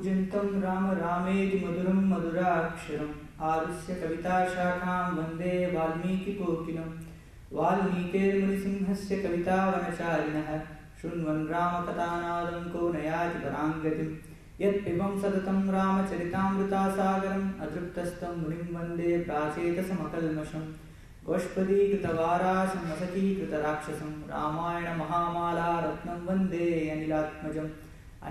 कूजन्तं राम रामेति मधुरं मधुराक्षरम् आरुष्य कविताशाखां वन्दे वाल्मीकिकोकिलं वाल्मीकिर्मुनिसिंहस्य कवितावनचारिणः शृण्वन् रामकथानादं को नयाति पराङ्गतिं यत्पिबं सततं रामचरितामृतासागरम् अतृप्तस्तं मुनिं वन्दे प्राचेतसमकल्मषम् गोष्पदीकृतवाराशं मसकीकृतराक्षसं रामायणमहामाला रत्नं वन्दे अनिलात्मजम्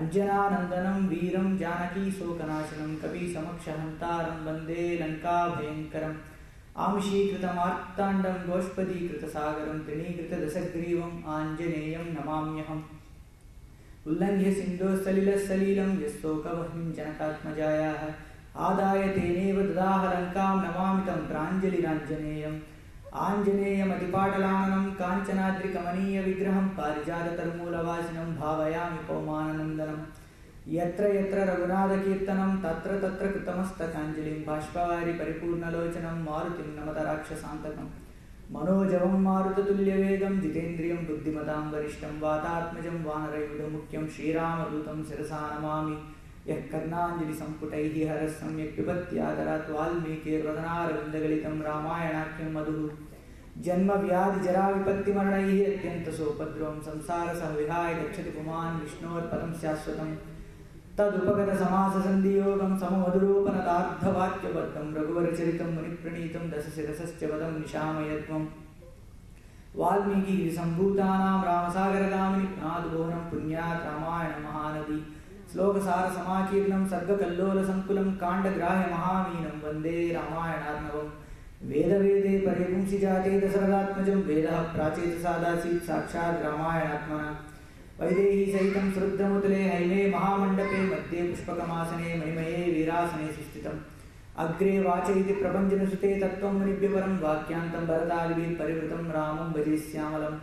अंजनानन्दनं वीरं जानकीशोकनाशनं कपिसमक्षहन्तारं वन्दे लङ्काभयङ्करम् आमिषीकृतमार्ताण्डं गोष्पदीकृतसागरं तृणीकृतदशग्रीवम् आञ्जनेयं नमाम्यहम् उल्लङ्घ्य सिन्धोः यशोकवह्निं जनकात्मजायाः आदाय तेनेव ददाह लङ्कां नमामि तं प्राञ्जलिराञ्जनेयम् आञ्जनेयमतिपाटलाननं काञ्चनाद्रिकमनीयविग्रहं पारिजाततरुमूलवासिनं भावयामि पौमाननन्दनं यत्र यत्र रघुनाथकीर्तनं तत्र तत्र कृतमस्तकाञ्जलिं बाष्पवारि परिपूर्णलोचनं मारुतिं नमत राक्षसान्तकं मनोजवं मारुततुल्यवेगं जितेन्द्रियं बुद्धिमतां वरिष्ठं वातात्मजं वानरयूथमुख्यं श्रीरामदूतं शिरसा नमामि यः कर्णाञ्जलिसम्पुटैः हरः सम्यक् पिबत्यादरात् वाल्मीकिर्वदनारविन्दगलितं रामायणाख्यं मधुः जन्मव्याधिजराविपत्तिमरणैः अत्यन्तसोपद्रवं संसारसंविहाय गच्छति पुमान् विष्णोर्पदं शाश्वतं तदुपगतसमाससन्धियोगं सममधुरोपनतार्धवाक्यबद्धं रघुवरचरितं मुनिप्रणीतं दशशिरसश्च वदं निशामयध्वम् वाल्मीकिसम्भूतानां रामसागरगामिनि नादभुवनं पुण्यात् रामायणमहानदी श्लोकसारसमाकीर्णं सर्गकल्लोलसङ्कुलं काण्डग्राह्यमहामीनं वन्दे रामायणार्णवम् वेदवेदे परिपुंसि जाते दशरथात्मजं वेदः प्राचेतसादासीत् साक्षात् रामायणात्मना वैदेही सहितं श्रुद्धमुतले हैमे महामण्डपे मध्ये पुष्पकमासने मणिमये वीरासने सुस्थितम् अग्रे वाच इति प्रपञ्चनसुते तत्त्वं मुनिभ्यपरं वाक्यान्तं भरतादिभिः परिवृतं रामं भजे श्यामलम्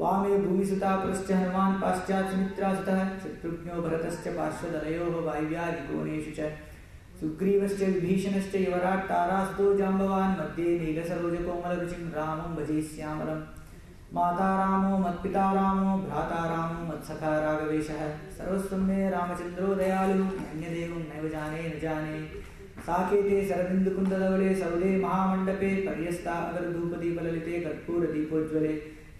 वामे भूमिसुता पुरश्च हनुमान् पाश्चात् सुमित्रासुतः शत्रुघ्नो भरतश्च पार्श्वदलयोः वायव्यादिकोणेषु च सुग्रीवश्च विभीषणश्च युवराट् तारासुतो जाम्बवान् मध्ये नीलसरोजकोमलरुचिं रामं भजे श्यामलम् माता रामो मत्पिता रामो भ्राता रामो मत्सखा राघवेशः सर्वस्वं मे रामचन्द्रो दयालुः अन्यदेवं नैव जाने न जाने साकेते शरदिन्दुकुन्दधवले सौदे महामण्डपे पर्यस्ता अगरधूपदीपललिते कर्पूरदीपोज्ज्वले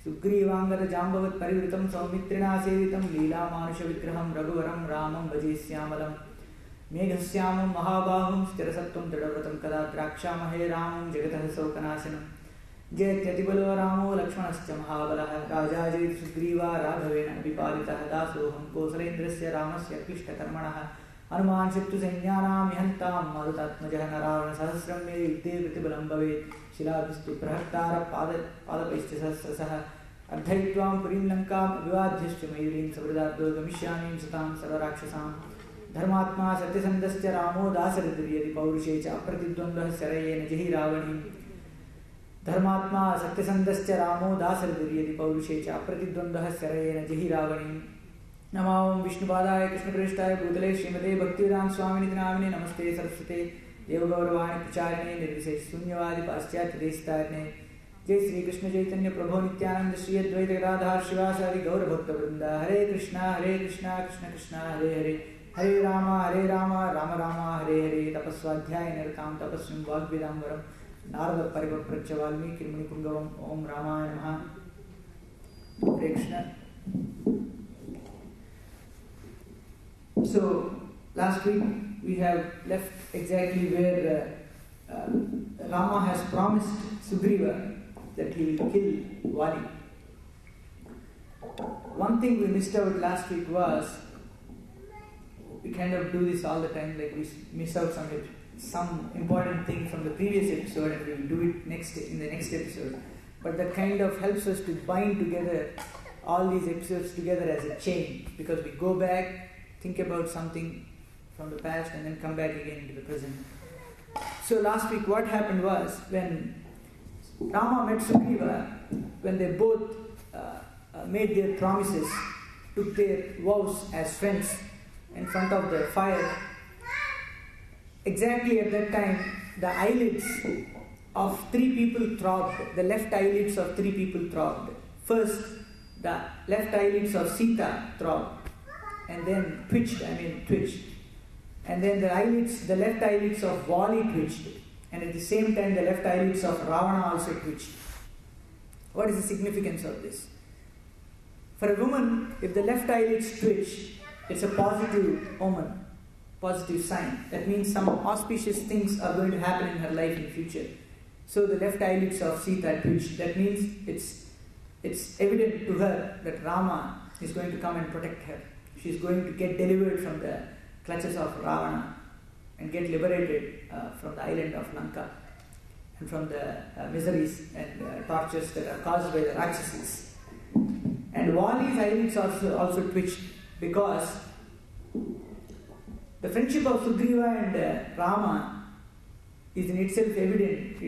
सुग्रीवाङ्गदजाम्बवत् परिवृतं सौमित्रिणा सेवितं लीलामानुषविग्रहं रघुवरं रामं भजे श्यामलं मेघश्यामं महाबाहुं स्थिरसत्त्वं दृढव्रतं कदा द्राक्षामहे रामं जगतः शोकनाशनं जयत्यतिबलो रामो लक्ष्मणश्च महाबलः राजा जयति सुग्रीवा राघवेण विपालितः दासोऽहं कौसलेन्द्रस्य रामस्य क्लिष्टकर्मणः हनुमान् शत्रुसैन्यानां निहन्तां मारुतात्मजः न रावणसहस्रं मे युद्धे प्रतिबलं भवेत् शिलाभिस्तु प्रहर्तारपादपैश्च सहस्रशः अर्धयित्वां पुरीं लङ्काम् अभिवाद्यश्च मयूरीं सवृदार्दो गमिष्यामीं सतां सर्वराक्षसां धर्मात्मा सत्यसन्धश्च रामो दासरथिर्यदि पौरुषे च अप्रतिद्वन्द्वः शरयेन जहि रावणीं धर्मात्मा सत्यसन्धश्च रामो दासरथिर्यदि पौरुषे च अप्रतिद्वन्द्वः शरयेन जहि रावणीं नमो विष्णुपादाय कृष्णप्रेष्ठाय भूतले श्रीमते भक्तिवेदान्त स्वामिनिति नामिने नमस्ते सरस्वते देवगौरवाणी प्रचारिणे निर्विशेष शून्यवादी पाश्चात्यदेशतारिणे जय श्री कृष्ण चैतन्य प्रभो नित्यानंद श्री अद्वैत गदाधर शिवासादि गौरभक्तवृंद हरे कृष्णा कृष्ण कृष्ण हरे हरे हरे राम राम राम हरे हरे तपस्वाध्याय निरतां तपस्विं वाग्वेदाम्बरं नारद परिवप्रच्छ वाल्मीकि मुनिपुंगवम् ओम रामाय नमः। हरे Krishna. So last week we have left exactly where Rama has promised Sugriva that he will kill Vali. One thing we missed out last week was, we kind of do this all the time, like we miss out some important thing from the previous episode and we will do it in the next episode. But that kind of helps us to bind together all these episodes together as a chain, because we go back, think about something from the past and then come back again into the present. So last week what happened was, when Rama met Sugriva, when they both made their promises, took their vows as friends in front of the fire, exactly at that time the eyelids of 3 people throbbed, the left eyelids of 3 people throbbed. First the left eyelids of Sita throbbed and then twitched. And then the left eyelids of Vali twitched. And at the same time, the left eyelids of Ravana also twitched. What is the significance of this? For a woman, if the left eyelids twitch, it's a positive omen, positive sign. That means some auspicious things are going to happen in her life in the future. So the left eyelids of Sita twitched. That means it's evident to her that Rama is going to come and protect her. She's going to get delivered from the clutches of Ravana and get liberated from the island of Lanka and from the miseries and tortures that are caused by the Rakshasis. And Vali's eyelids also twitched because the friendship of Sugriva and Rama is in itself evident.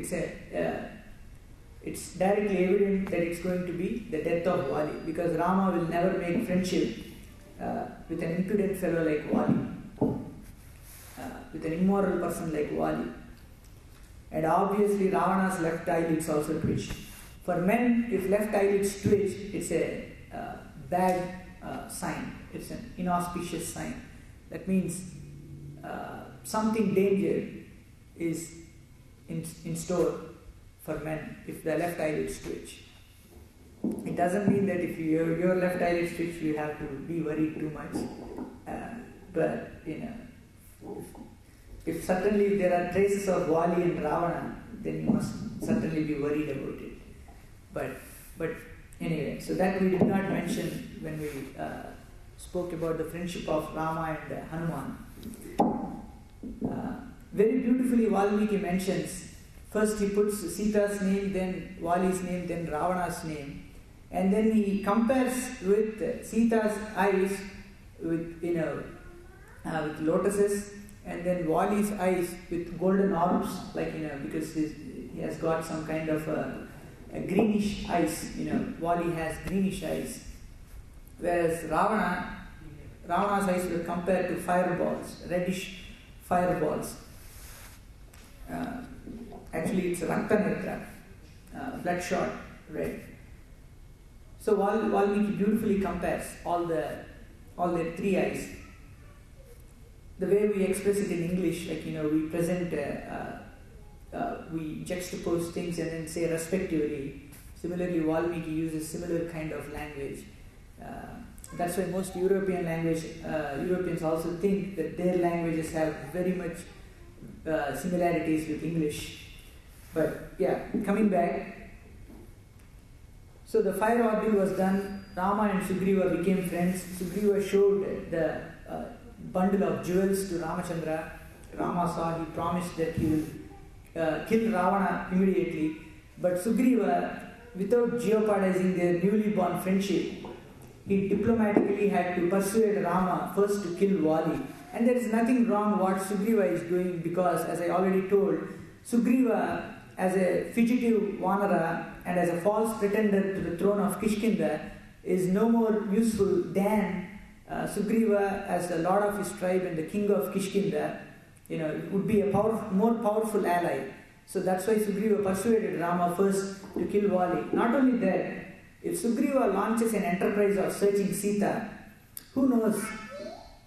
It's directly evident that it's going to be the death of Vali, because Rama will never make friendship with an impudent fellow like Vali, with an immoral person like Vali. And obviously Ravana's left eyelids also twitched. For men, if left eyelids twitch, it's a bad sign. It's an inauspicious sign. That means something danger is in store for men if the left eyelids twitch. It doesn't mean that if your left eyelids twitch, you have to be worried too much. But if certainly there are traces of Vali and Ravana, then you must certainly be worried about it. But anyway, so that we did not mention when we spoke about the friendship of Rama and Hanuman. Very beautifully Valmiki mentions, first he puts Sita's name, then Vali's name, then Ravana's name, and then he compares with Sita's eyes with lotuses, and then Vali's eyes with golden orbs, because he has got some kind of a greenish eyes. Vali has greenish eyes, whereas Ravana's eyes were compared to fireballs, reddish fireballs. Actually, it's Raktanetra, bloodshot red. So Valmiki beautifully compares all their three eyes. The way we express it in English, we present, we juxtapose things and then say respectively. Similarly, Valmiki uses similar kind of language. That's why most Europeans also think that their languages have very much similarities with English. But yeah, coming back. So the fire ordeal was done. Rama and Sugriva became friends. Sugriva showed the bundle of jewels to Ramachandra. Rama saw, he promised that he will kill Ravana immediately. But Sugriva, without jeopardizing their newly born friendship, he diplomatically had to persuade Rama first to kill Vali. And there is nothing wrong what Sugriva is doing, because, as I already told, Sugriva, as a fugitive Vanara and as a false pretender to the throne of Kishkinda, is no more useful than Sugriva as the lord of his tribe and the king of Kishkinda. Would be a more powerful ally. So that's why Sugriva persuaded Rama first to kill Vali. Not only that, if Sugriva launches an enterprise of searching Sita, who knows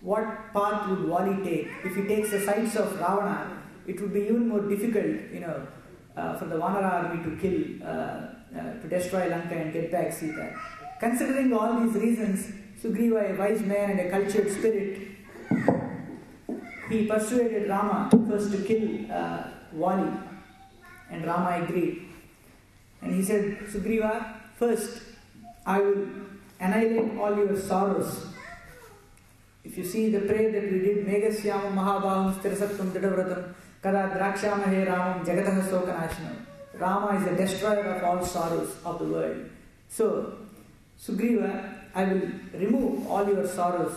what path would Vali take? If he takes the sides of Ravana, it would be even more difficult, for the Vanara army to kill, to destroy Lanka and get back Sita. Considering all these reasons, Sugriva, a wise man and a cultured spirit, he persuaded Rama first to kill Vali, and Rama agreed. And he said, Sugriva, first I will annihilate all your sorrows. If you see the prayer that we did, Megasyama Mahabaham Sthirasatvam Didavratam Kada Drakshamahe Ramam Jagataha Sokanashanam. Rama is the destroyer of all sorrows of the world. So, Sugriva, I will remove all your sorrows.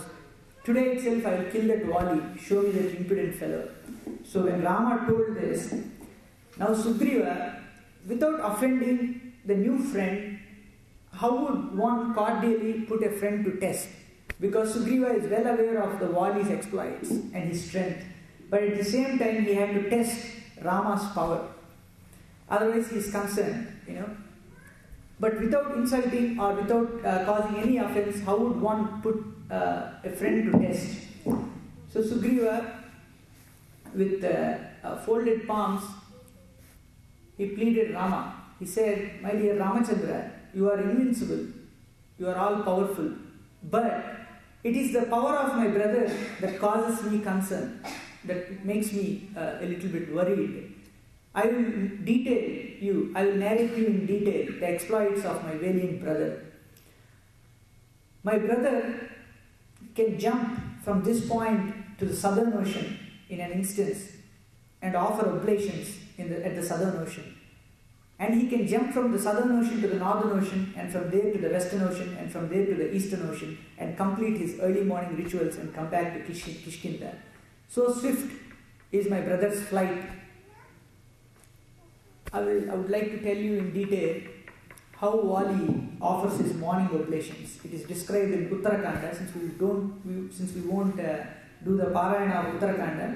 Today itself I will kill that Vali, show me that impudent fellow. So when Rama told this, now Sugriva, without offending the new friend, how would one cordially put a friend to test? Because Sugriva is well aware of the Vali's exploits and his strength. But at the same time, he had to test Rama's power. Otherwise, he is concerned, But without insulting or without causing any offense, how would one put a friend to test? So Sugriva with folded palms, he pleaded Rama. He said, "My dear Ramachandra, you are invincible, you are all powerful, but it is the power of my brother that causes me concern, that makes me a little bit worried. I will narrate you in detail the exploits of my valiant brother. My brother can jump from this point to the southern ocean in an instant and offer oblations at the southern ocean. And he can jump from the southern ocean to the northern ocean, and from there to the western ocean, and from there to the eastern ocean, and complete his early morning rituals and come back to Kishkinda. So swift is my brother's flight. I would like to tell you in detail how Vali offers his morning oblations. It is described in Uttarakanda. Since we won't do the Parayana of Uttarakanda,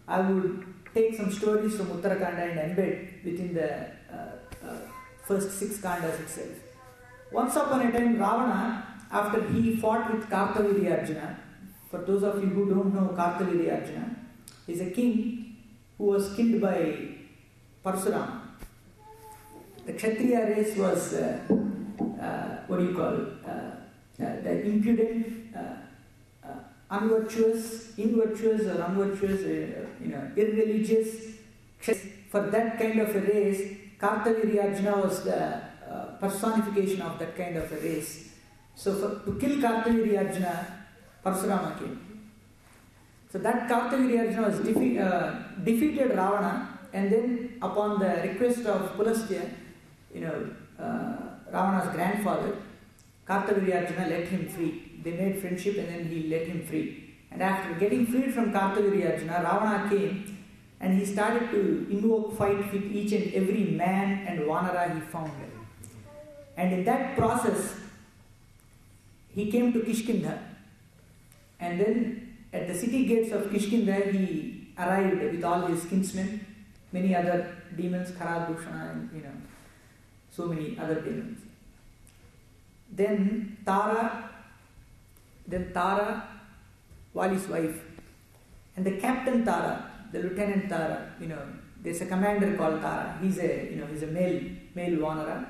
I would take some stories from Uttarakanda and embed within the first 6 kandas itself. Once upon a time, Ravana, after he fought with Kartavirya Arjuna, for those of you who don't know Kartavirya Arjuna, is a king who was killed by Parsurama. The Kshatriya race was, the impudent, irreligious. For that kind of a race, Kartavirya Arjuna was the personification of that kind of a race. So to kill Kartavirya Arjuna, Parsurama came. So that Kartavirya Arjuna was defeated Ravana, and then upon the request of Pulastya, Ravana's grandfather, Kartavirya Arjuna let him free. They made friendship and then he let him free. And after getting freed from Kartavirya Arjuna, Ravana came and he started to invoke fight with each and every man and Vanara he found. And in that process, he came to Kishkinda, and then at the city gates of Kishkinda, he arrived with all his kinsmen, many other demons, Khara, Bhushana, and so many other demons. Then Tara, Vali's wife, and the captain Tara, the lieutenant Tara, there's a commander called Tara. He's a male Vanara,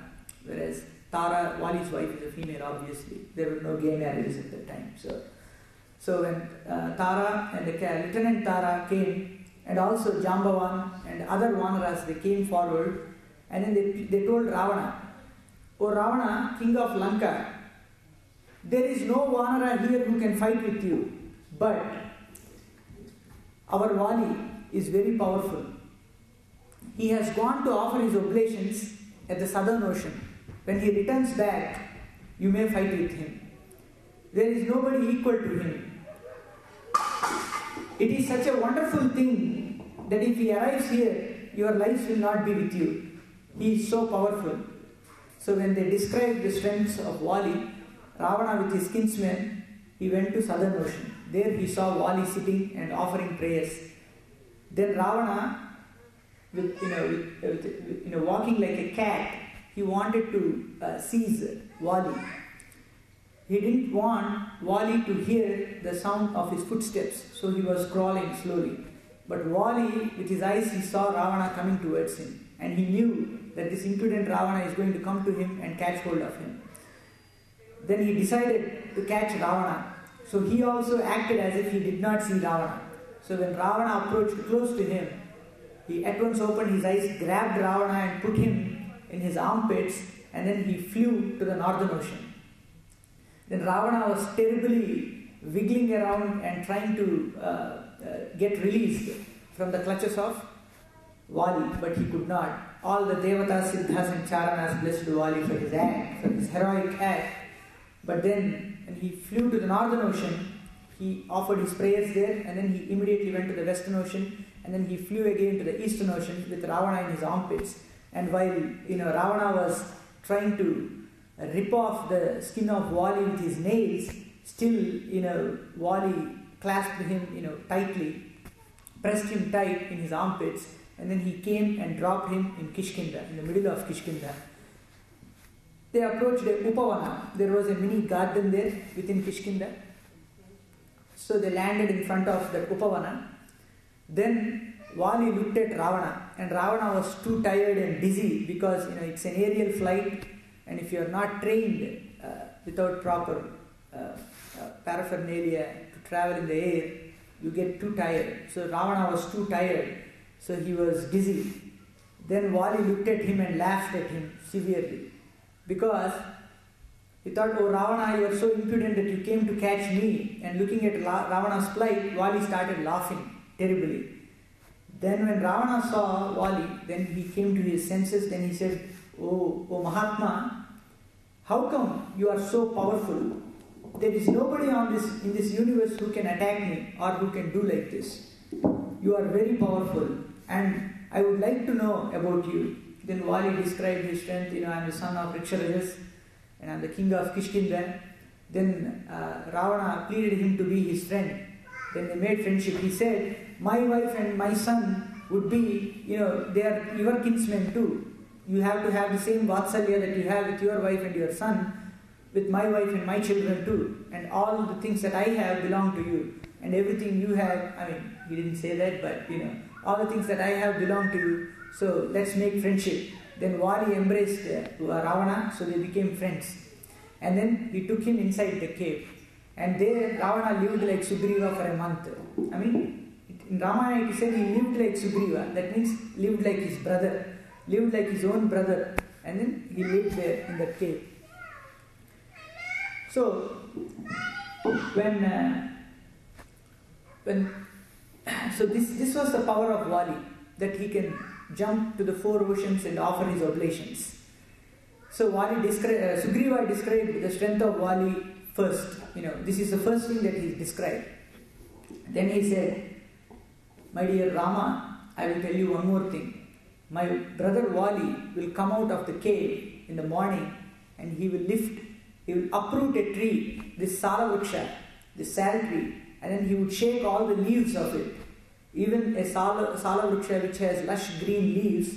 whereas Tara, Vali's wife, is a female. Obviously, there were no gay marriages at that time. So when Tara and the lieutenant Tara came, and also Jambavan and other Vanaras, they came forward, and then they told Ravana, "O Ravana, king of Lanka, there is no Vanara here who can fight with you, but our Vali is very powerful. He has gone to offer his oblations at the southern ocean. When he returns back, you may fight with him. There is nobody equal to him. It is such a wonderful thing that if he arrives here, your lives will not be with you. He is so powerful." So when they described the strengths of Vali, Ravana with his kinsmen, he went to southern ocean. There he saw Vali sitting and offering prayers. Then Ravana, walking like a cat, he wanted to seize Vali. He didn't want Vali to hear the sound of his footsteps, so he was crawling slowly. But Vali, with his eyes, he saw Ravana coming towards him, and he knew that this impudent Ravana is going to come to him and catch hold of him. Then he decided to catch Ravana. So he also acted as if he did not see Ravana. So when Ravana approached close to him, he at once opened his eyes, grabbed Ravana and put him in his armpits, and then he flew to the northern ocean. Then Ravana was terribly wiggling around and trying to get released from the clutches of Vali, but he could not. All the Devatas, Siddhas and Charanas blessed Vali for his act, for his heroic act. But then when he flew to the northern ocean, he offered his prayers there, and then he immediately went to the western ocean, and then he flew again to the eastern ocean with Ravana in his armpits. And while Ravana was trying to rip off the skin of Vali with his nails, still Vali clasped him tightly, pressed him tight in his armpits, and then he came and dropped him in Kishkinda, in the middle of Kishkinda. They approached a Upavana. There was a mini garden there within Kishkinda. So they landed in front of that Upavana. Then Vali looked at Ravana, and Ravana was too tired and dizzy because it's an aerial flight, and if you are not trained without proper paraphernalia to travel in the air, you get too tired. So Ravana was too tired, so he was dizzy. Then Vali looked at him and laughed at him severely because he thought, "Oh Ravana, you are so impudent that you came to catch me." And looking at Ravana's plight, Vali started laughing terribly. Then when Ravana saw Vali, then he came to his senses. Then he said, Oh Mahatma, how come you are so powerful? There is nobody in this universe who can attack me or who can do like this. You are very powerful, and I would like to know about you. Then Vali described his strength. I am the son of Riksharajas, and I am the king of Kishkinda. Then Ravana pleaded him to be his friend. Then they made friendship. He said, "My wife and my son would be, they are your kinsmen too. You have to have the same vatsalya that you have with your wife and your son, with my wife and my children too. And all the things that I have belong to you. And everything you have," he didn't say that, but all the things that I have belong to you. So let's make friendship. Then Vali embraced Ravana, so they became friends. And then he took him inside the cave. And there Ravana lived like Sugriva for a month. In Ramayana it said he lived like Sugriva. That means lived like his brother, lived like his own brother. And then he lived there in that cave. So this was the power of Vali, that he can jump to the four oceans and offer his oblations. So Sugriva described the strength of Vali first. This is the first thing that he described. Then he said, "My dear Rama, I will tell you one more thing. My brother Vali will come out of the cave in the morning, and he will uproot a tree, this Salavruksha, this sal tree, and then he would shake all the leaves of it. Even a Salavruksha which has lush green leaves,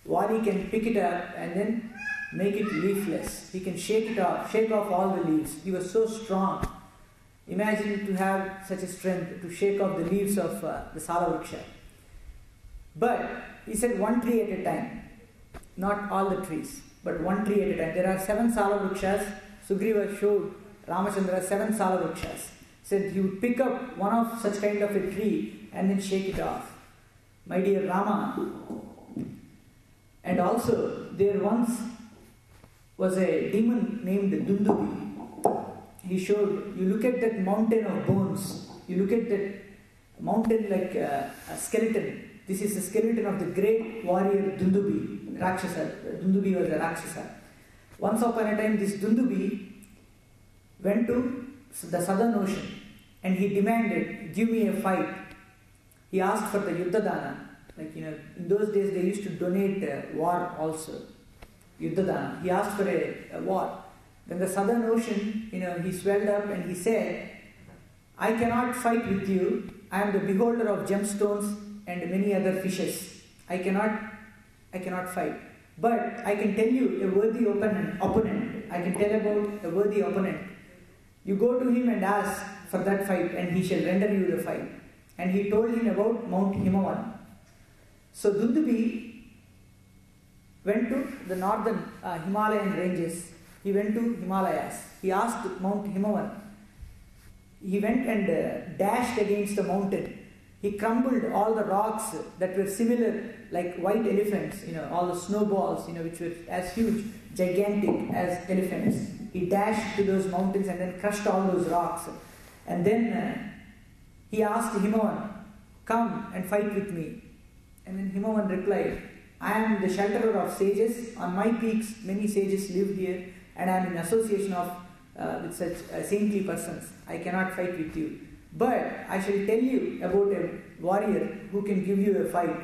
Vali can pick it up and then make it leafless. He can shake off all the leaves. He was so strong. Imagine to have such a strength to shake off the leaves of the Salavruksha. But he said one tree at a time, not all the trees, but one tree at a time. There are 7 Salavruksha's. Sugriva showed Ramachandra 7 Salavruksha's. Said he would pick up one of such kind of a tree and then shake it off. My dear Rama, and also there once was a demon named Dundubi. He showed, you look at that mountain of bones, you look at that mountain like a skeleton. This is the skeleton of the great warrior Dundubi, Rakshasa. Dundubi was a Rakshasa. Once upon a time, this Dundubi went to the southern ocean and he demanded, "Give me a fight." He asked for the Yuddhadana. In those days they used to donate war also. Yuddhadana. He asked for a war. Then the southern ocean, he swelled up and he said, "I cannot fight with you. I am the beholder of gemstones and many other fishes. I cannot fight. But I can tell you a worthy opponent. I can tell about a worthy opponent. You go to him and ask for that fight and he shall render you the fight." And he told him about Mount Himavan. So Dundubi went to the northern Himalayan ranges. He went to Himalayas. He asked Mount Himavan. He went and dashed against the mountain. He crumbled all the rocks that were similar, like white elephants, all the snowballs, which were as huge, gigantic as elephants. He dashed to those mountains and then crushed all those rocks. And then he asked Himavan, "Come and fight with me." And then Himavan replied, "I am the shelterer of sages. On my peaks, many sages live here, and I am in association with such saintly persons. I cannot fight with you. But I shall tell you about a warrior who can give you a fight.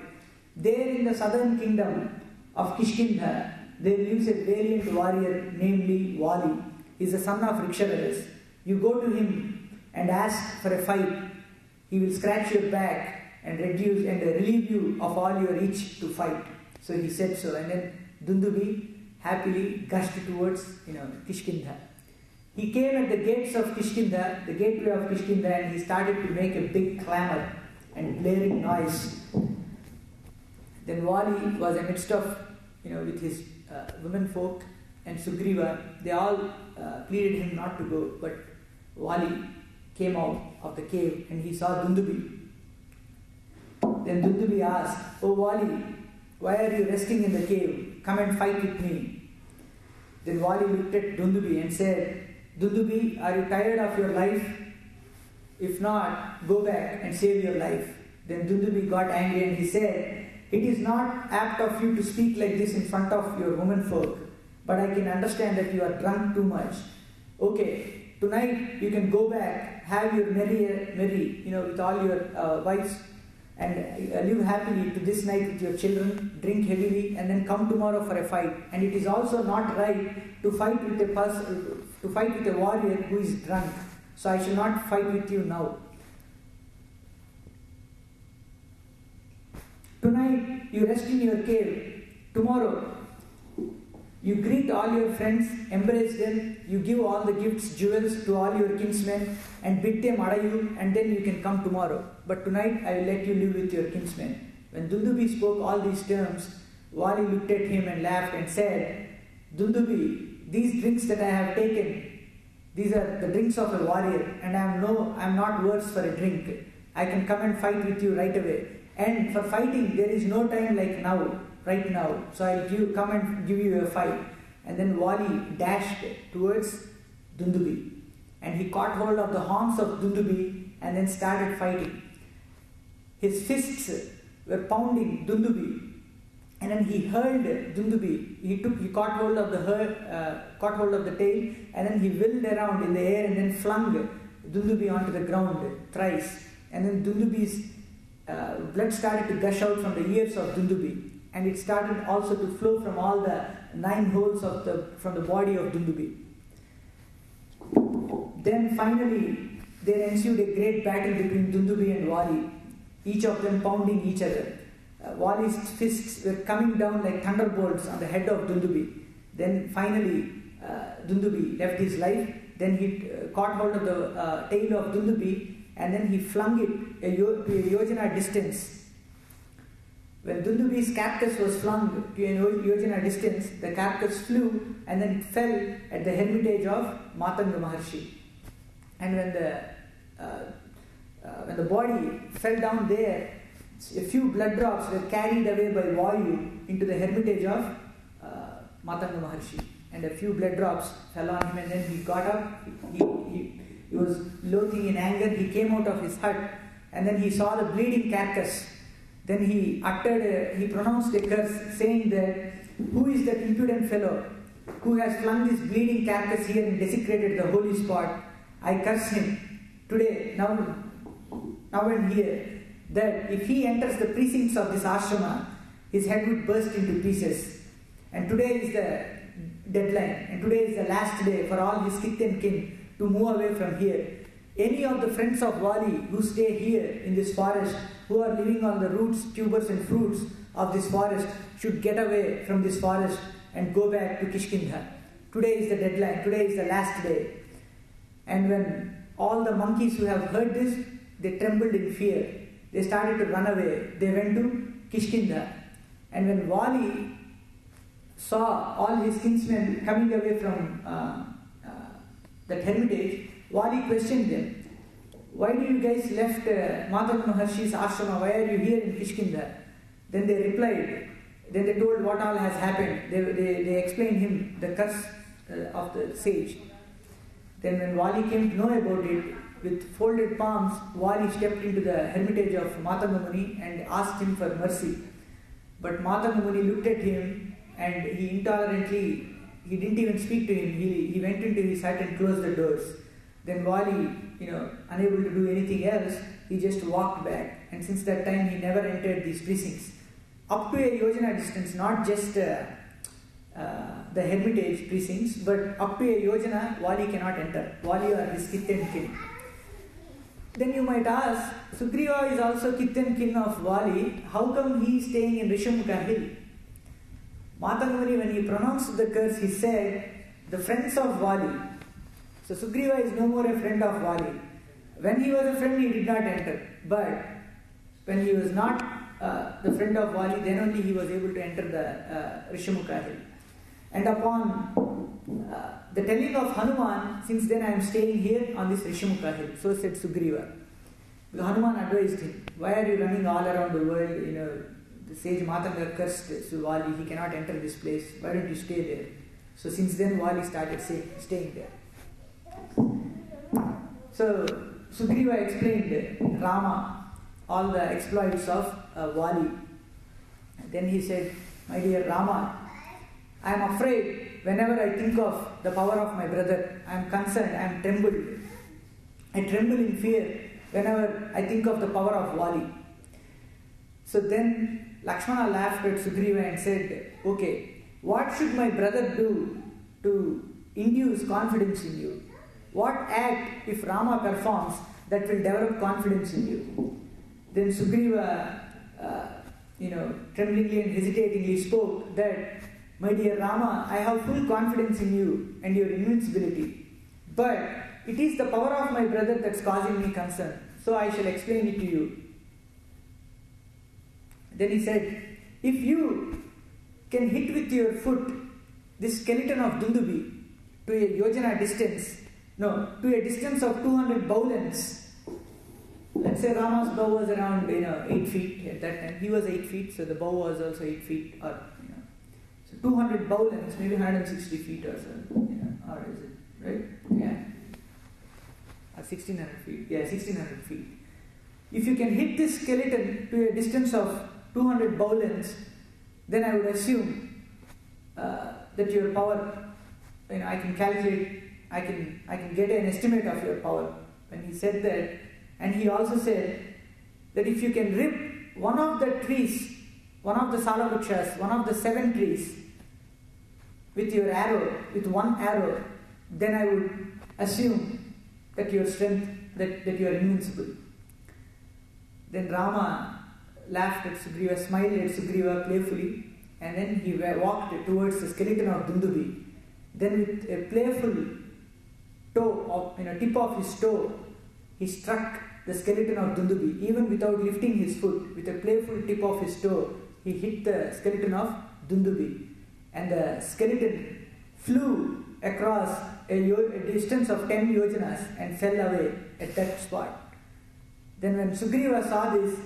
There in the southern kingdom of Kishkinda, there lives a valiant warrior, namely Vali. He is the son of Riksharajas. You go to him and ask for a fight. He will scratch your back and relieve you of all your itch to fight." So he said so. And then Dundubi happily gushed towards Kishkinda. He came at the gates of Kishkinda, the gateway of Kishkinda, and he started to make a big clamor. and blaring noise. Then Vali was amidst of, with his women folk and Sugriva. They all pleaded him not to go, but Vali came out of the cave and he saw Dundubi. Then Dundubi asked, "Oh Vali, why are you resting in the cave? Come and fight with me." Then Vali looked at Dundubi and said, "Dundubi, are you tired of your life? If not, go back and save your life." Then Dundubi got angry and he said, "It is not apt of you to speak like this in front of your womenfolk, but I can understand that you are drunk too much. Okay, tonight you can go back, have your merry, with all your wives, and live happily to this night with your children, drink heavily, and then come tomorrow for a fight. And it is also not right to fight with a warrior who is drunk. So I shall not fight with you now. Tonight you rest in your cave. Tomorrow you greet all your friends, embrace them, you give all the gifts, jewels to all your kinsmen, and bid them adieu, and then you can come tomorrow. But tonight I will let you live with your kinsmen." When Dundubi spoke all these terms, Vali looked at him and laughed and said, "Dundubi, these drinks that I have taken, these are the drinks of a warrior, and I am not worse for a drink. I can come and fight with you right away. And for fighting, there is no time like now, right now. So I'll come and give you a fight." And then Vali dashed towards Dundubi. And he caught hold of the horns of Dundubi and then started fighting. His fists were pounding Dundubi. And then he hurled Dundubi. He caught hold of the tail, and then he whirled around in the air and then flung Dundubi onto the ground thrice. And then Dundubi's blood started to gush out from the ears of Dundubi, and it started also to flow from all the 9 holes from the body of Dundubi. Then finally there ensued a great battle between Dundubi and Vali, each of them pounding each other. Vali's fists were coming down like thunderbolts on the head of Dundubi. Then finally Dundubi left his life. Then he caught hold of the tail of Dundubi, and then he flung it to a yojana distance. When Dundubi's carcass was flung to a yojana distance, the carcass flew and then it fell at the hermitage of Matanga Maharshi. And when the body fell down there, a few blood drops were carried away by Vayu into the hermitage of Matanga Maharshi. And a few blood drops fell on him, and then he got up. He was loathing in anger. He came out of his hut, and then he saw the bleeding carcass. Then he pronounced a curse, saying that, "Who is that impudent fellow who has flung this bleeding carcass here and desecrated the holy spot? I curse him today, now and here, that if he enters the precincts of this ashrama, his head would burst into pieces. And today is the deadline, and today is the last day for all his kith and kin to move away from here. Any of the friends of Vali who stay here in this forest, who are living on the roots, tubers and fruits of this forest, should get away from this forest and go back to Kishkindha. Today is the deadline, today is the last day." And when all the monkeys who have heard this, they trembled in fear. They started to run away. They went to Kishkindha. And when Vali saw all his kinsmen coming away from that hermitage, Vali questioned them, "Why do you guys left Matanga Maharshi's ashrama? Why are you here in Kishkindha?" Then they replied, then they told what all has happened. They explained him the curse of the sage. Then when Vali came to know about it, with folded palms, Vali stepped into the hermitage of Matanga Muni and asked him for mercy. But Matanga Muni looked at him, and he didn't even speak to him. He went into his hut and closed the doors. Then Vali, unable to do anything else, he just walked back. And since that time, he never entered these precincts. Up to a yojana distance, not just the hermitage precincts, but up to a yojana, Vali cannot enter. Vali are his kith and kin. Then you might ask, Sugriva is also kith and kin of Vali. How come he is staying in Rishamukha hill? Matanga Muni, when he pronounced the curse, he said, "The friends of Vali." So Sugriva is no more a friend of Vali. When he was a friend, he did not enter. But when he was not the friend of Vali, then only he was able to enter the Rishamukha hill. And upon the telling of Hanuman, since then I am staying here on this Rishamukha hill. So said Sugriva. Hanuman advised him, why are you running all around the world? The sage Matanga cursed Vali, he cannot enter this place. Why don't you stay there? So since then Vali started staying there. So Sugriva explained Rama all the exploits of Vali. Then he said, my dear Rama, I am afraid whenever I think of the power of my brother. I am concerned, I am trembled. I tremble in fear whenever I think of the power of Vali. So then Lakshmana laughed at Sugriva and said, okay, what should my brother do to induce confidence in you? What act, if Rama performs, that will develop confidence in you? Then Sugriva, tremblingly and hesitatingly spoke that, my dear Rama, I have full confidence in you and your invincibility. But it is the power of my brother that's causing me concern. So I shall explain it to you. Then he said, if you can hit with your foot this skeleton of Dundubi to a yojana distance, to a distance of 200 bowlens. Let's say Rama's bow was around 8 feet at that time. He was 8 feet, so the bow was also 8 feet, or so 200 bowlens, maybe 160 feet or so, or is it right? Yeah, 1600 feet. Yeah, 1600 feet. If you can hit this skeleton to a distance of 200 bowlens, then I would assume that your power, I can calculate, I can get an estimate of your power. When he said that, and he also said that if you can rip one of the trees, one of the salavruksha's, one of the 7 trees, with your arrow, with one arrow, then I would assume that your strength, that you are invincible. Then Rama laughed at Sugriva, smiled at Sugriva playfully, and then he walked towards the skeleton of Dundubi. Then with a playful tip of his toe, he struck the skeleton of Dundubi, even without lifting his foot. With a playful tip of his toe, he hit the skeleton of Dundubi, and the skeleton flew across a distance of 10 yojanas and fell away at that spot. Then when Sugriva saw this,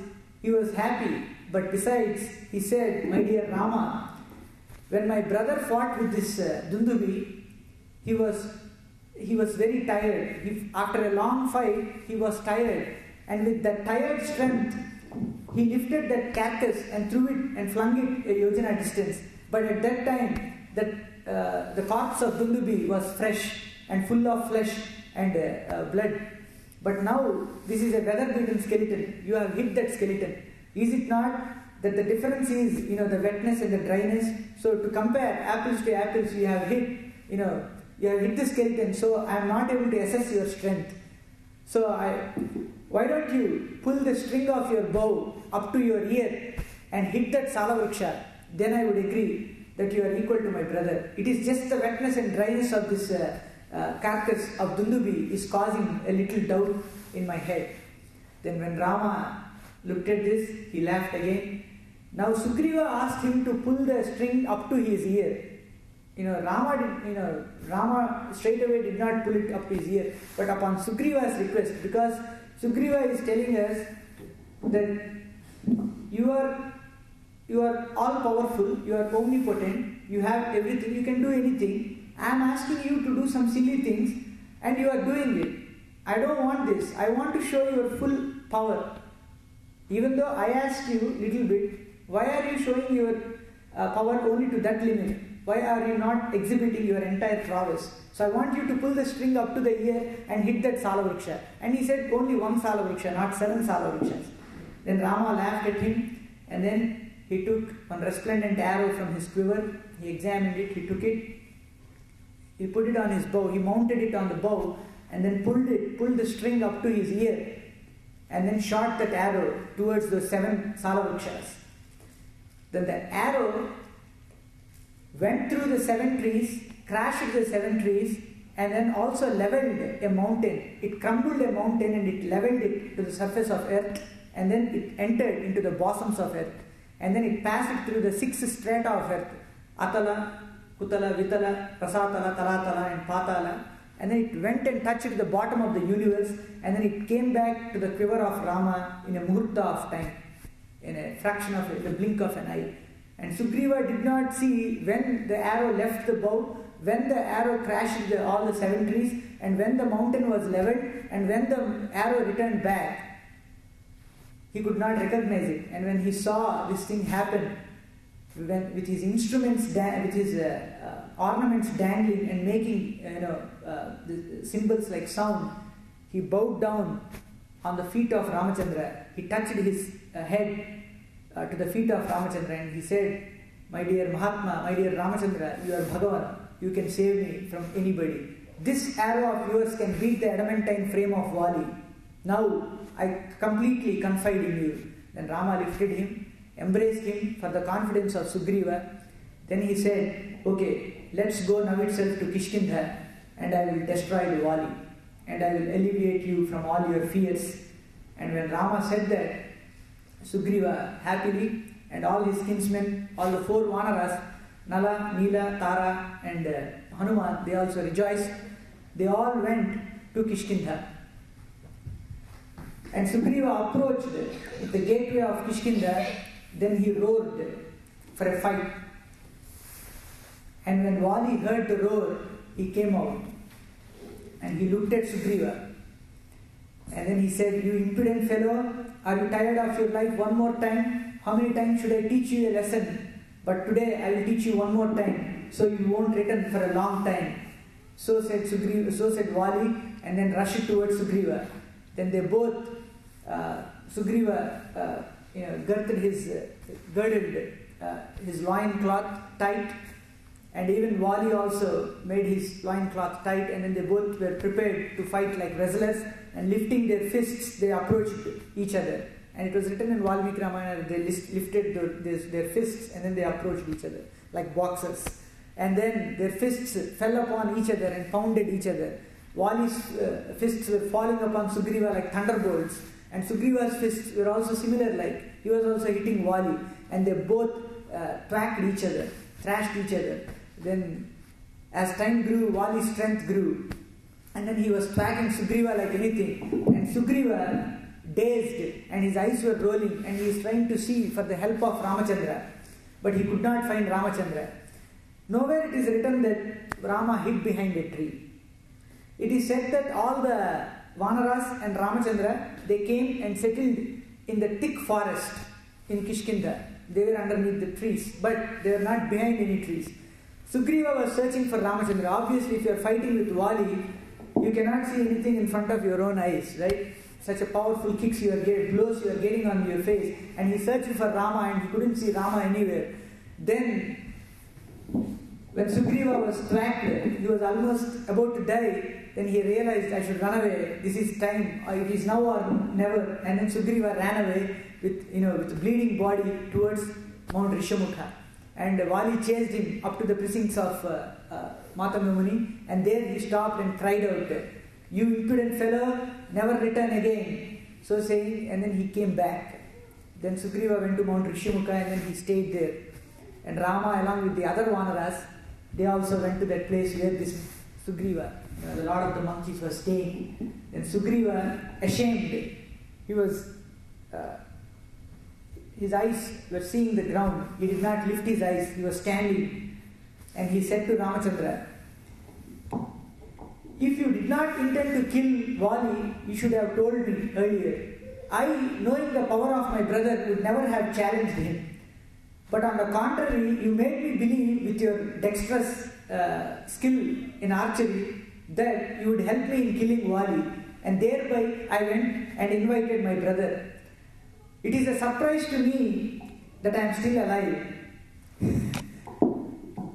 he was happy, but besides, he said, my dear Rama, when my brother fought with this Dundubi, he was very tired. After a long fight, he was tired, and with that tired strength, he lifted that carcass and threw it and flung it a yojana distance. But at that time, the corpse of Dundubi was fresh and full of flesh and blood. But now, this is a weather-beaten skeleton. You have hit that skeleton. Is it not that the difference is, the wetness and the dryness? So to compare apples to apples, you have hit the skeleton. So I am not able to assess your strength. So why don't you pull the string of your bow up to your ear and hit that salavruksha? Then I would agree that you are equal to my brother. It is just the wetness and dryness of this carcass of Dundubi is causing a little doubt in my head. Then when Rama looked at this, he laughed again. Now Sugriva asked him to pull the string up to his ear. Rama straight away did not pull it up to his ear, but upon Sugriva's request, because Sugriva is telling us that you are all powerful, you are omnipotent, you have everything, you can do anything. I am asking you to do some silly things and you are doing it. I don't want this. I want to show your full power. Even though I asked you a little bit, why are you showing your power only to that limit? Why are you not exhibiting your entire prowess? So I want you to pull the string up to the ear and hit that salavruksha. And he said only one salavruksha, not 7 salavruksha. Then Rama laughed at him, and then he took one resplendent arrow from his quiver. He examined it, he took it, he put it on his bow, he mounted it on the bow, and then pulled the string up to his ear, and then shot that arrow towards the 7 salavruksha. Then the arrow went through the 7 trees, crashed the 7 trees, and then also leveled a mountain. It crumbled a mountain and it leveled it to the surface of earth, and then it entered into the bosoms of earth, and then it passed through the 6 strata of earth, Atala, Kutala, Vitala, Rasatala, Talatala and Patala, and then it went and touched the bottom of the universe, and then it came back to the quiver of Rama in a muhurta of time, in a fraction of the blink of an eye. And Sugriva did not see when the arrow left the bow, when the arrow crashed all the 7 trees, and when the mountain was leveled, and when the arrow returned back. He could not recognize it. And when he saw this thing happen, with his instruments, with his ornaments dangling and making the symbols like sound, he bowed down on the feet of Ramachandra. He touched his head to the feet of Ramachandra and he said, "My dear Mahatma, my dear Ramachandra, you are Bhagavan. You can save me from anybody. This arrow of yours can beat the adamantine frame of Vali. Now I completely confide in you." Then Rama lifted him, embraced him for the confidence of Sugriva. Then he said, "Okay, let's go now itself to Kishkindha, and I will destroy the Vali, and I will alleviate you from all your fears." And when Rama said that, Sugriva happily, and all his kinsmen, all the 4 Vanaras, Nala, Nila, Tara and Hanuman, they also rejoiced. They all went to Kishkindha. And Sugriva approached the gateway of Kishkindha. Then he roared for a fight. And when Vali heard the roar, he came out. And he looked at Sugriva. And then he said, "You impudent fellow, are you tired of your life one more time? How many times should I teach you a lesson? But today I will teach you one more time, so you won't return for a long time." So said Vali, and then rushed towards Sugriva. Then they both, Sugriva girded his loincloth tight, and even Vali also made his loincloth tight, and then they both were prepared to fight like wrestlers, and lifting their fists, they approached each other. And it was written in Valmiki Ramayana that they lifted their fists and then they approached each other like boxers. And then their fists fell upon each other and pounded each other. Vali's fists were falling upon Sugriva like thunderbolts, and Sugriva's fists were also similar, like he was also hitting Vali, and they both thrashed each other. Then as time grew, Vali's strength grew, and then he was tracking Sugriva like anything, and Sugriva, dazed, and his eyes were rolling, and he was trying to see for the help of Ramachandra, but he could not find Ramachandra. Nowhere it is written that Rama hid behind a tree. It is said that all the Vanaras and Ramachandra, they came and settled in the thick forest in Kishkindha. They were underneath the trees, but they were not behind any trees. Sugriva was searching for Ramachandra. Obviously, if you are fighting with Vali, you cannot see anything in front of your own eyes, right? Such a powerful kicks you are getting, blows you are getting on your face, and he searched for Rama and he couldn't see Rama anywhere. Then, when Sugriva was tracked, he was almost about to die. Then he realized, "I should run away. This is time. It is now or never." And then Sugriva ran away with a bleeding body towards Mount Rishamukha. And Vali chased him up to the precincts of Matamamuni, and there he stopped and cried out, "You impudent fellow, never return again." So saying, and then he came back. Then Sugriva went to Mount Rishamukha and then he stayed there. And Rama, along with the other Vanaras, they also went to that place where this Sugriva, the Lord of the Monkeys, was staying. Then Sugriva, ashamed, he was, his eyes were seeing the ground. He did not lift his eyes, he was standing. And he said to Ramachandra, "If you did not intend to kill Vali, you should have told me earlier. I, knowing the power of my brother, would never have challenged him. But on the contrary, you made me believe with your dexterous skill in archery that you would help me in killing Vali. And thereby I went and invited my brother. It is a surprise to me that I am still alive.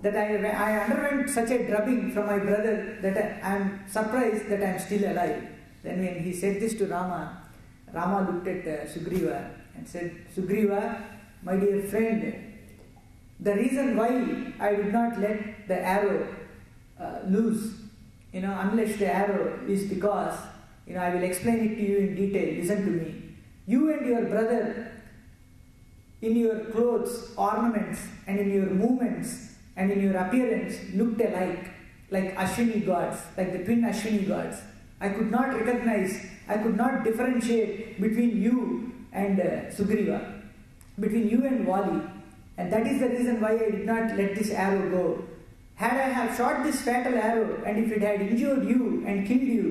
That I underwent such a drubbing from my brother that I am surprised that I am still alive." Then when he said this to Rama, Rama looked at Sugriva and said, "Sugriva, my dear friend, the reason why I would not let the arrow loose, unless the arrow is because, I will explain it to you in detail. Listen to me. You and your brother, in your clothes, ornaments, and in your movements, and in your appearance, looked alike, like Ashwini gods, like the twin Ashwini gods. I could not recognize, I could not differentiate between you and Sugriva, between you and Vali. And that is the reason why I did not let this arrow go. Had I have shot this fatal arrow, and if it had injured you and killed you,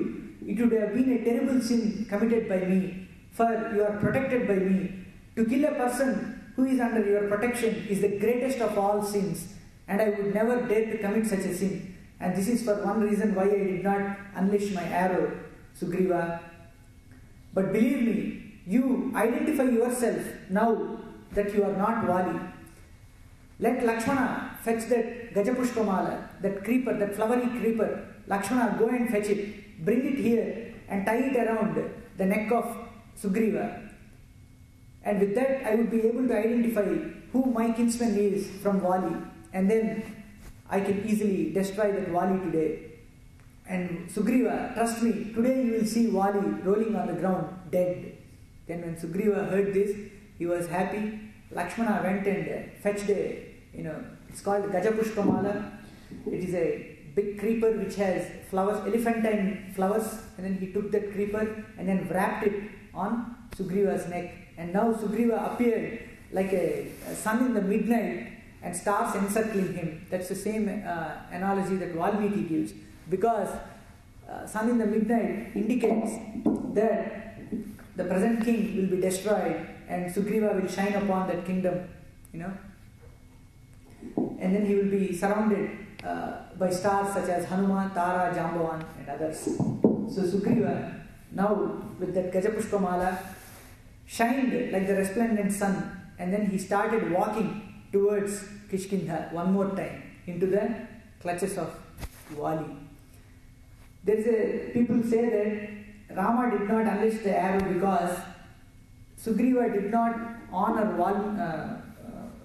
it would have been a terrible sin committed by me, for you are protected by me. To kill a person who is under your protection is the greatest of all sins, and I would never dare to commit such a sin. And this is for one reason why I did not unleash my arrow, Sugriva. But believe me, you identify yourself now that you are not Vali. Let Lakshmana fetch that Gajapushpamala, that creeper, that flowery creeper. Lakshmana, go and fetch it. Bring it here and tie it around the neck of Sugriva. And with that, I would be able to identify who my kinsman is from Vali. And then I can easily destroy that Vali today. And Sugriva, trust me, today you will see Vali rolling on the ground, dead. Then when Sugriva heard this, he was happy. Lakshmana went and fetched it's called Gajapushpamala. It is a big creeper which has flowers, elephantine flowers. And then he took that creeper and then wrapped it on Sugriva's neck. And now Sugriva appeared like a sun in the midnight and stars encircling him. That's the same analogy that Valmiki gives. Because sun in the midnight indicates that the present king will be destroyed and Sugriva will shine upon that kingdom, And then he will be surrounded by stars such as Hanuman, Tara, Jambavan and others. So Sugriva, now with that Gajapushpamala, shined like the resplendent sun, and then he started walking towards Kishkindha one more time into the clutches of Vali. People say that Rama did not unleash the arrow because Sugriva did not honor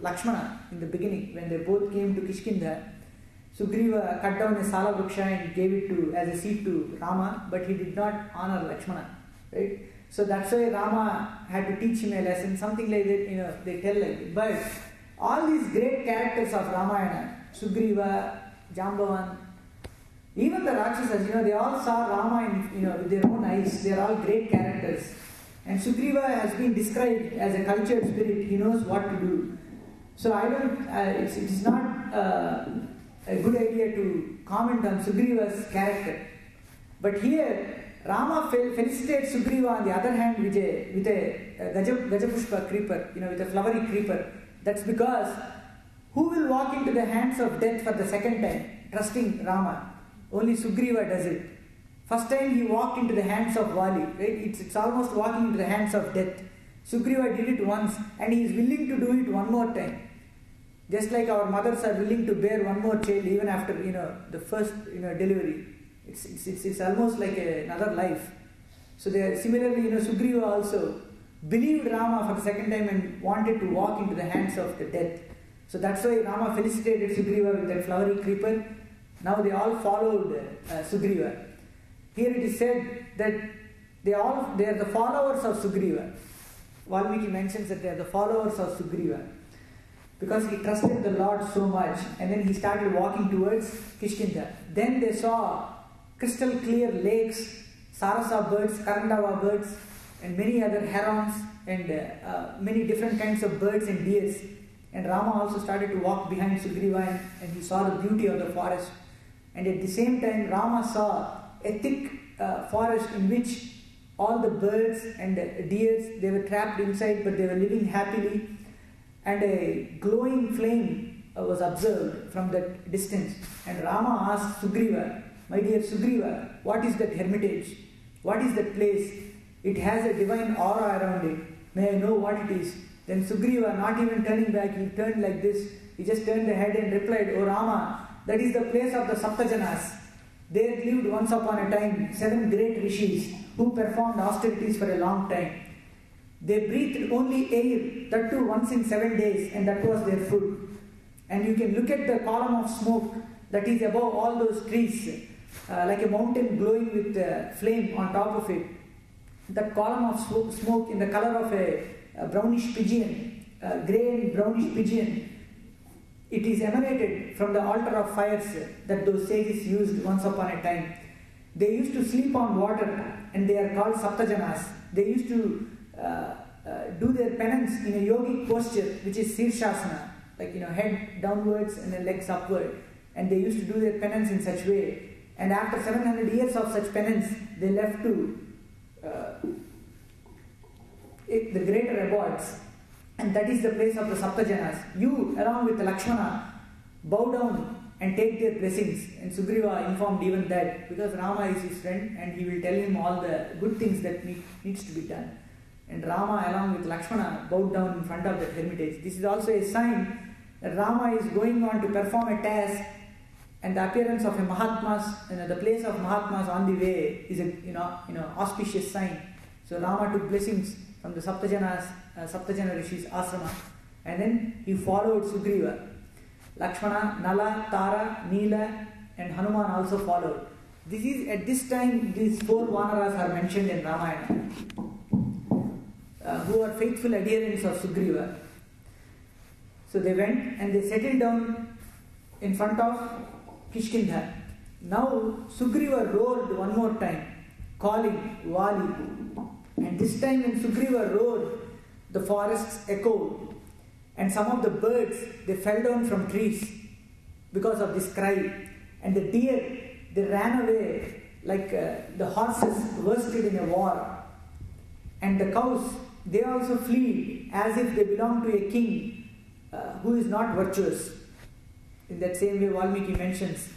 Lakshmana in the beginning when they both came to Kishkindha. Sugriva cut down a sala vriksha and gave it as a seed to Rama, but he did not honor Lakshmana, right? So that's why Rama had to teach him a lesson, something like that, they tell like that. But all these great characters of Ramayana, Sugriva, Jambavan, even the Rakshasas, they all saw Rama with their own eyes. They are all great characters. And Sugriva has been described as a cultured spirit. He knows what to do. So it is not a good idea to comment on Sugriva's character. But here, Rama felicitates Sugriva on the other hand with a Gajapushpa creeper, with a flowery creeper. That's because who will walk into the hands of death for the second time, trusting Rama? Only Sugriva does it. First time he walked into the hands of Vali, right? It's almost walking into the hands of death. Sugriva did it once and he is willing to do it one more time. Just like our mothers are willing to bear one more child even after the first delivery. It's almost like another life. So similarly, Sugriva also believed Rama for the second time and wanted to walk into the hands of the death. So that's why Rama felicitated Sugriva with that flowery creeper. Now they all followed Sugriva. Here it is said that they are the followers of Sugriva. Valmiki mentions that they are the followers of Sugriva because he trusted the Lord so much, and then he started walking towards Kishkindha. Then they saw crystal clear lakes, Sarasa birds, Karandava birds, and many other herons and many different kinds of birds and deers. And Rama also started to walk behind Sugriva and he saw the beauty of the forest. And at the same time, Rama saw a thick forest in which all the birds and deers, they were trapped inside, but they were living happily. And a glowing flame was observed from that distance. And Rama asked Sugriva, "My dear Sugriva, what is that hermitage? What is that place? It has a divine aura around it. May I know what it is?" Then Sugriva, not even turning back, he turned like this. He just turned the head and replied, "O Rama, that is the place of the Saptajanas. There lived once upon a time 7 great rishis who performed austerities for a long time. They breathed only air, that too once in 7 days, and that was their food. And you can look at the column of smoke that is above all those trees, like a mountain glowing with flame on top of it. that column of smoke in the color of a brownish pigeon, grey and brownish pigeon, it is emanated from the altar of fires that those sages used once upon a time. They used to sleep on water, and they are called Saptajanas. They used to do their penance in a yogic posture, which is Sirshasana, like head downwards and then legs upward. And they used to do their penance in such way. And after 700 years of such penance, they left to the greater abodes. And that is the place of the Saptajanas. You, along with Lakshmana, bow down and take their blessings. And Sugriva informed even that, because Rama is his friend and he will tell him all the good things that needs to be done. And Rama, along with Lakshmana, bowed down in front of that hermitage. This is also a sign that Rama is going on to perform a task, and the appearance of a Mahatmas, the place of Mahatmas on the way is a auspicious sign. So Rama took blessings from the Saptajana Rishis ashrama, and then he followed Sugriva. Lakshmana, Nala, Tara, Neela, and Hanuman also followed. This is at this time these 4 Vanaras are mentioned in Ramayana, who are faithful adherents of Sugriva. So they went and they settled down in front of Kishkindha. Now Sugriva roared one more time, calling Vali. And this time when Sugriva roared, the forests echoed, and some of the birds, they fell down from trees because of this cry. And the deer, they ran away like the horses worsted in a war. And the cows, they also flee as if they belong to a king who is not virtuous. In that same way, Valmiki mentions.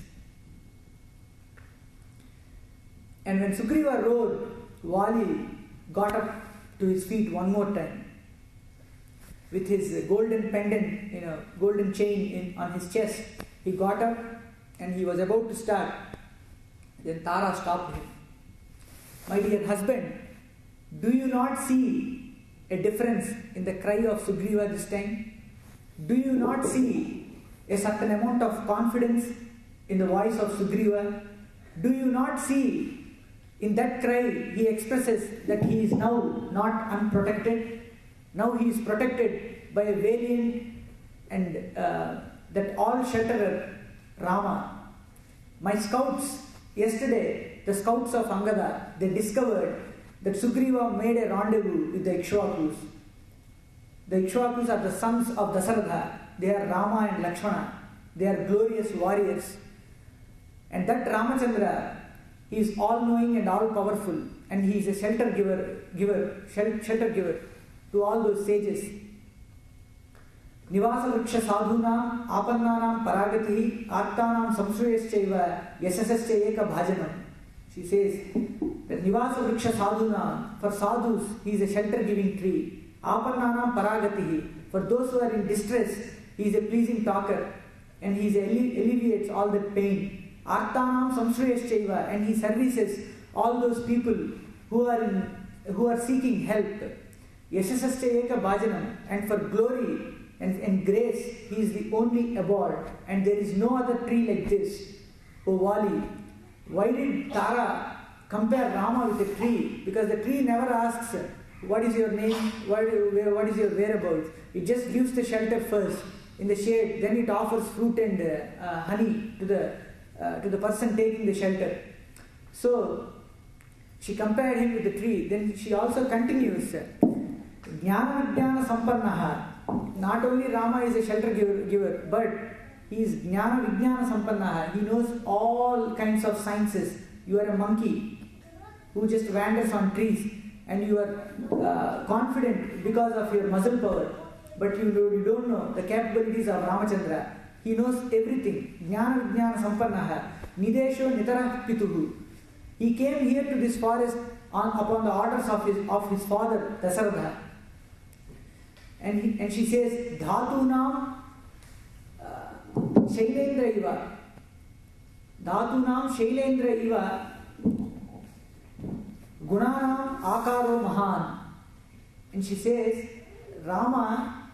And when Sugriva roared, Vali got up to his feet one more time with his golden pendant, golden chain on his chest. He got up and he was about to start. Then Tara stopped him. My dear husband, do you not see a difference in the cry of Sugriva this time? Do you not see a certain amount of confidence in the voice of Sugriva? Do you not see in that cry he expresses that he is now not unprotected? Now he is protected by a valiant and that all-shelterer Rama. My scouts, yesterday, the scouts of Angada, they discovered that Sugriva made a rendezvous with the Ikshvakus. The Ikshvakus are the sons of Dasaratha. They are Rama and Lakshmana. They are glorious warriors. And that Ramachandra, he is all-knowing and all-powerful, and he is a shelter giver to all those sages. Nivasa vriksha sadhunam apannanam paragatihi artanam samshrayaschaiva yasasascha eka bhajanam. She says that Nivasa vriksha sadhunam, for sadhus, he is a shelter-giving tree. Apannanam paragatihi, for those who are in distress, he is a pleasing talker, and he alleviates all that pain. Artanam samshrayaschaiva, and he services all those people who are seeking help. Yasasascha eka bhajanam, and for glory and grace, he is the only abode, and there is no other tree like this. O Vali, why did Tara compare Rama with a tree? Because the tree never asks, what is your name, what is your whereabouts? It just gives the shelter first, in the shade, then it offers fruit and honey to the person taking the shelter. So, she compared him with the tree. Then she also continues, Jnana Vijnana Sampannaha. Not only Rama is a shelter giver, but he is Jnana Vijnana Sampannaha. He knows all kinds of sciences. You are a monkey who just wanders on trees, and you are confident because of your muscle power, but you don't know the capabilities of Ramachandra. He knows everything. Jnana Vijnana Sampannaha. Nidesho Nitarah Pituhu. He came here to this forest upon the orders of his father Dasaratha. And she says, Dhatunam Shailendra Iva. Dhatunam Shailendra Iva. Gunanam Akaro Mahan. And she says, Rama,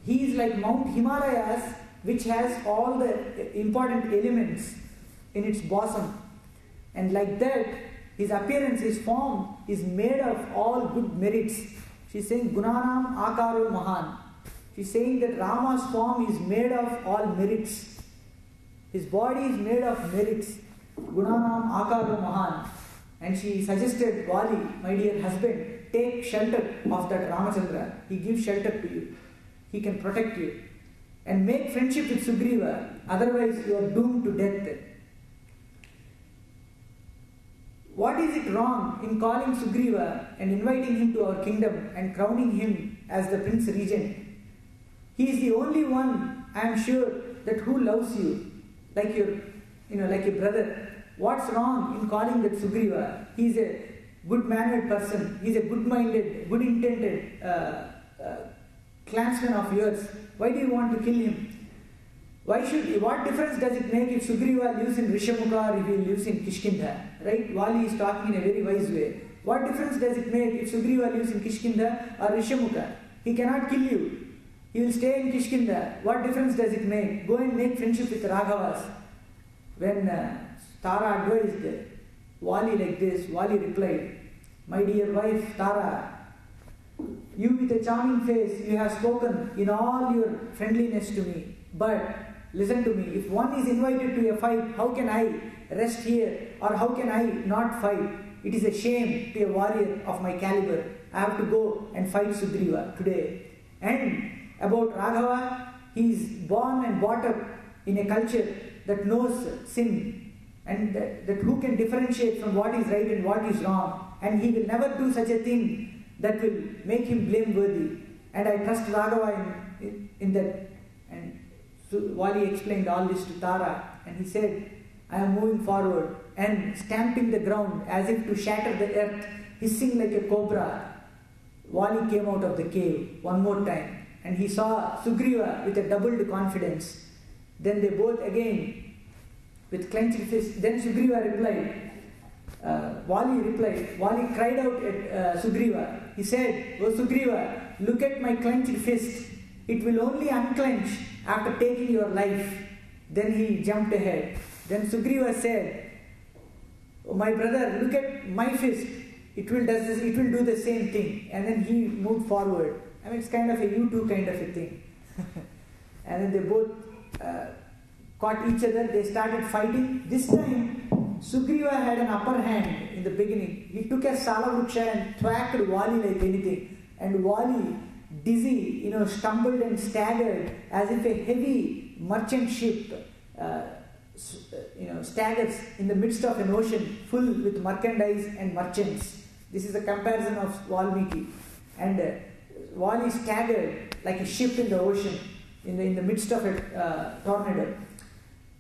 he is like Mount Himalayas, which has all the important elements in its bosom. And like that, His appearance, his form is made of all good merits. She is saying Gunanam Akaro Mahan. She is saying that Rama's form is made of all merits. His body is made of merits. Gunanam Akaro Mahan. And she suggested, Vali, my dear husband, take shelter of that Ramachandra. He gives shelter to you. He can protect you. And make friendship with Sugriva, otherwise you are doomed to death. What is it wrong in calling Sugriva and inviting him to our kingdom and crowning him as the Prince Regent? He is the only one, I am sure, that who loves you, like your brother. What's wrong in calling that Sugriva? He is a good-mannered person. He is a good-minded, good-intended clansman of yours. Why do you want to kill him? What difference does it make if Sugriva lives in Rishamukha or if he lives in Kishkinda? Right? Vali is talking in a very wise way. What difference does it make if Sugriva lives in Kishkinda or Rishamukha? He cannot kill you. He will stay in Kishkinda. What difference does it make? Go and make friendship with Raghavas. When Tara advised Vali like this, Vali replied, my dear wife Tara, you with a charming face, you have spoken in all your friendliness to me. But listen to me, if one is invited to a fight, how can I rest here or how can I not fight? It is a shame to a warrior of my caliber. I have to go and fight Sugriva today. And about Raghava, he is born and brought up in a culture that knows sin and that who can differentiate from what is right and what is wrong. And he will never do such a thing that will make him blameworthy. And I trust Raghava in that. And so Vali explained all this to Tara, and he said, I am moving forward and stamping the ground as if to shatter the earth, hissing like a cobra. Vali came out of the cave one more time, and he saw Sugriva with a doubled confidence. Then they both again, with clenched fists, then Sugriva replied, Vali cried out at Sugriva. He said, oh Sugriva, look at my clenched fist. It will only unclench after taking your life. Then he jumped ahead. Then Sugriva said, oh, my brother, look at my fist. It will do the same thing. And then he moved forward. I mean, it's kind of a U2 kind of a thing. And then they both caught each other. They started fighting. This time, Sugriva had an upper hand in the beginning. He took a salavruksha and thwacked Vali like anything. And Vali, dizzy, stumbled and staggered as if a heavy merchant ship, staggers in the midst of an ocean full with merchandise and merchants. This is a comparison of Valmiki. And Vali staggered like a ship in the ocean, in the midst of a tornado.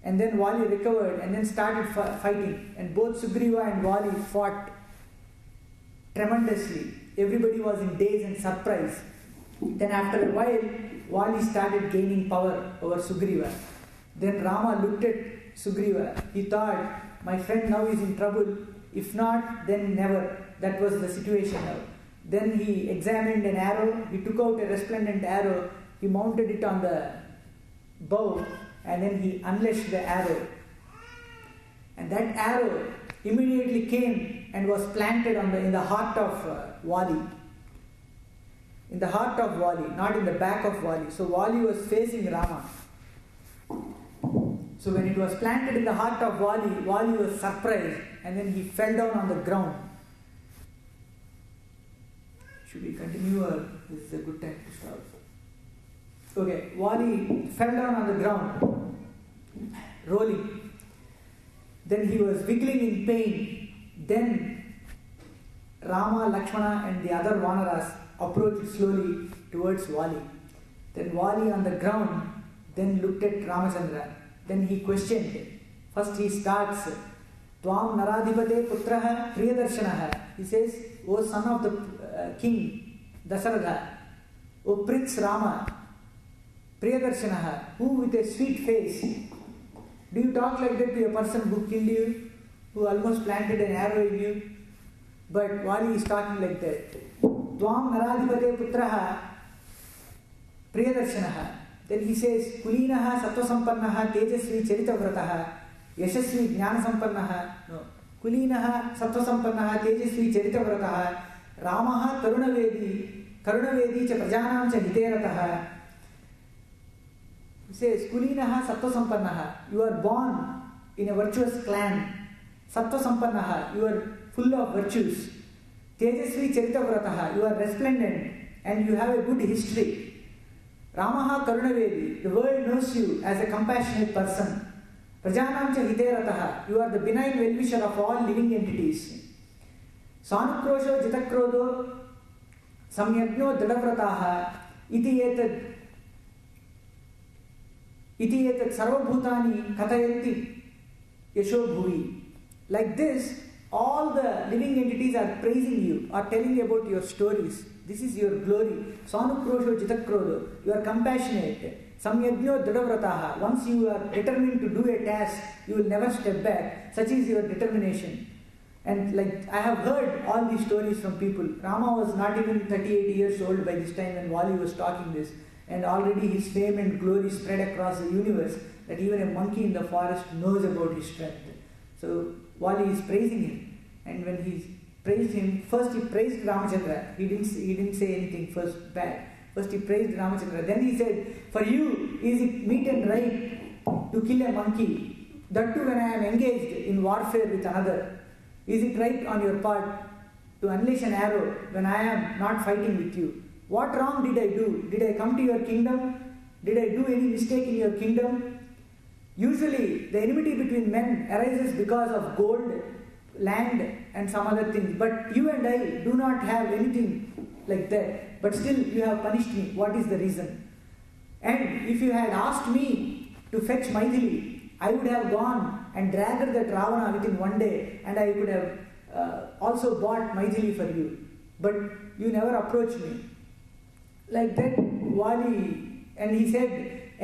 And then Vali recovered and then started fighting. And both Sugriva and Vali fought tremendously. Everybody was in daze and surprise. Then after a while, Vali started gaining power over Sugriva. Then Rama looked at Sugriva. He thought, my friend now is in trouble. If not, then never. That was the situation now. Then he examined an arrow. He took out a resplendent arrow. He mounted it on the bow. And then he unleashed the arrow. And that arrow immediately came and was planted in the heart of Vali. In the heart of Vali, not in the back of Vali. So Vali was facing Rama. So when it was planted in the heart of Vali, Vali was surprised and then he fell down on the ground. Should we continue or this is a good time to stop? Okay, Vali fell down on the ground, rolling. Then he was wiggling in pain. Then Rama, Lakshmana and the other Vanaras approached slowly towards Vali. Then Vali on the ground then looked at Ramachandra. Then he questioned. First he starts, Tvam Naradhipate Putraha Priyadarshanaha. He says, O son of the king Dasaratha, O Prince Rama, Priyadarshanaha, who with a sweet face. Do you talk like that to a person who killed you, who almost planted an arrow in you? But Vali is talking like that. Tvam Naradhipate Putraha Priyadarshanaha. Then he says, Kulinaha Sattva Sampannaha Tejasvi Charitavrataha Yashasvi Jnana Sampannaha. No. कुलीनः सत्त्वसम्पन्नः तेजस्वी चरितव्रतः रामः करुणवेदी च प्रजानां च हितेरतः. Says कुलीनः सत्त्वसम्पन्नः, you are born in a virtuous clan. Sattva-sampannah, you are full of virtues. Tejasvi Charitavratah, you are resplendent and you have a good history. Ramaha Karunavedi, the world knows you as a compassionate person. Prajanam cha hiteratah, you are the benign well-wisher of all living entities. Sanukrosho jitakrodo samyagno dadavrataha iti etat sarvabhutani katayanti yasho bhuvi. Like this, all the living entities are praising you, are telling about your stories. This is your glory. Sanukrosho jitakrodo. You are compassionate. Samyagno dadavrataha. Once you are determined to do a task, you will never step back. Such is your determination. And like I have heard all these stories from people. Rama was not even 38 years old by this time when Vali was talking this. And already his fame and glory spread across the universe that even a monkey in the forest knows about his strength. So Vali is praising him, and when he praised him, first he praised Ramachandra. He didn't say anything first bad. First he praised Ramachandra. Then he said, "For you, is it meet and right to kill a monkey? That too when I am engaged in warfare with another. Is it right on your part to unleash an arrow when I am not fighting with you? What wrong did I do? Did I come to your kingdom? Did I do any mistake in your kingdom? Usually, the enmity between men arises because of gold, land, and some other things. But you and I do not have anything like that. But still, you have punished me. What is the reason? And if you had asked me to fetch Maithili, I would have gone and dragged that Ravana within one day, and I could have also bought Maithili for you. But you never approached me." Like that, Vali, and he said,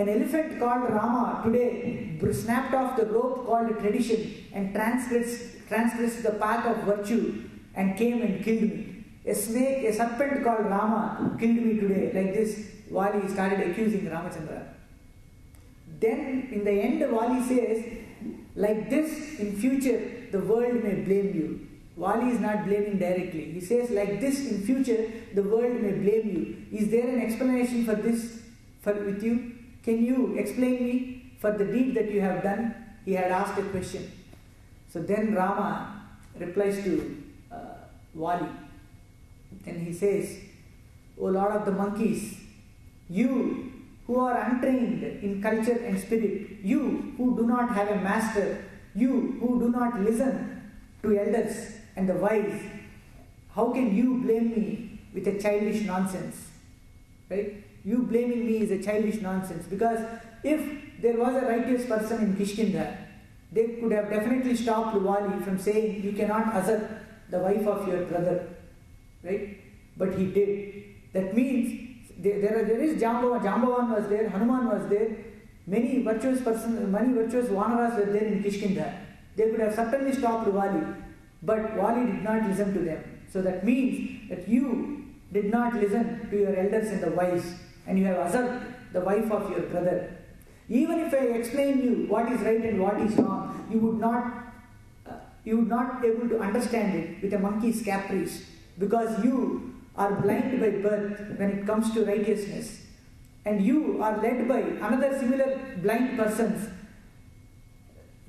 "An elephant called Rama today snapped off the rope called tradition and transgressed the path of virtue and came and killed me. A serpent called Rama killed me today." Like this, Vali started accusing Ramachandra. Then in the end, Vali says, "Like this, in future, the world may blame you." Vali is not blaming directly. He says, "Like this, in future, the world may blame you. Is there an explanation for this with you? Can you explain me for the deed that you have done?" He had asked a question. So then Rama replies to Vali. Then he says, "O Lord of the monkeys, you who are untrained in culture and spirit, you who do not have a master, you who do not listen to elders and the wise, how can you blame me with a childish nonsense?" Right? You blaming me is a childish nonsense, because if there was a righteous person in Kishkinda, they could have definitely stopped Vali from saying, "You cannot usurp the wife of your brother." Right? But he did. That means there is Jambavan was there, Hanuman was there, many virtuous Vanaras were there in Kishkinda. They could have certainly stopped Vali, but Vali did not listen to them. So that means that you did not listen to your elders and the wise, and you have usurped the wife of your brother. Even if I explain you what is right and what is wrong, you would not be able to understand it with a monkey's caprice, because you are blind by birth when it comes to righteousness, and you are led by another similar blind persons.